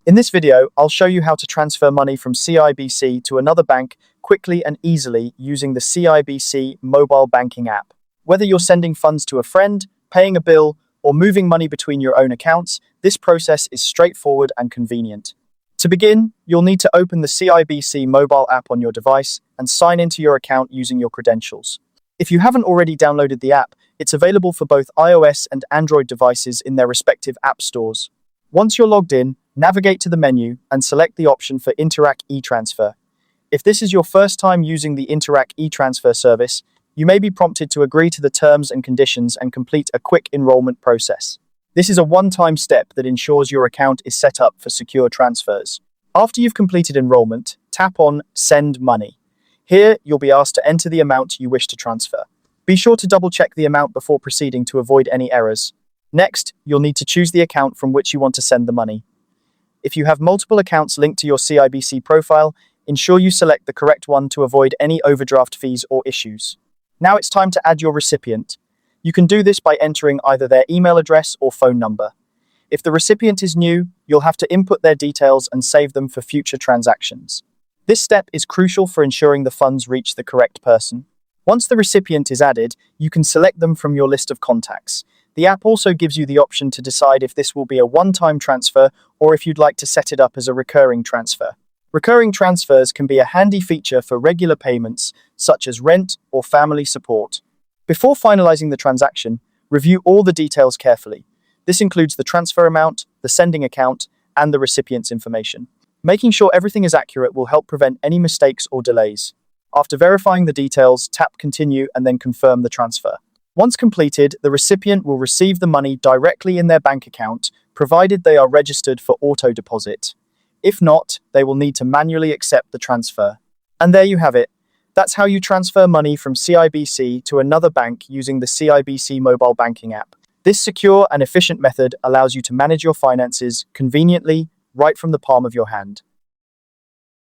In this video, I'll show you how to transfer money from CIBC to another bank quickly and easily using the CIBC mobile banking app. Whether you're sending funds to a friend, paying a bill, or moving money between your own accounts, this process is straightforward and convenient. To begin, you'll need to open the CIBC mobile app on your device and sign into your account using your credentials. If you haven't already downloaded the app, it's available for both iOS and Android devices in their respective app stores. Once you're logged in, navigate to the menu and select the option for Interac e-Transfer. If this is your first time using the Interac e-Transfer service, you may be prompted to agree to the terms and conditions and complete a quick enrollment process. This is a one-time step that ensures your account is set up for secure transfers. After you've completed enrollment, tap on Send Money. Here, you'll be asked to enter the amount you wish to transfer. Be sure to double-check the amount before proceeding to avoid any errors. Next, you'll need to choose the account from which you want to send the money. If you have multiple accounts linked to your CIBC profile, ensure you select the correct one to avoid any overdraft fees or issues. Now it's time to add your recipient. You can do this by entering either their email address or phone number. If the recipient is new, you'll have to input their details and save them for future transactions. This step is crucial for ensuring the funds reach the correct person. Once the recipient is added, you can select them from your list of contacts. The app also gives you the option to decide if this will be a one-time transfer or if you'd like to set it up as a recurring transfer. Recurring transfers can be a handy feature for regular payments, such as rent or family support. Before finalizing the transaction, review all the details carefully. This includes the transfer amount, the sending account, and the recipient's information. Making sure everything is accurate will help prevent any mistakes or delays. After verifying the details, tap Continue and then confirm the transfer. Once completed, the recipient will receive the money directly in their bank account, provided they are registered for auto deposit. If not, they will need to manually accept the transfer. And there you have it. That's how you transfer money from CIBC to another bank using the CIBC mobile banking app. This secure and efficient method allows you to manage your finances conveniently right from the palm of your hand.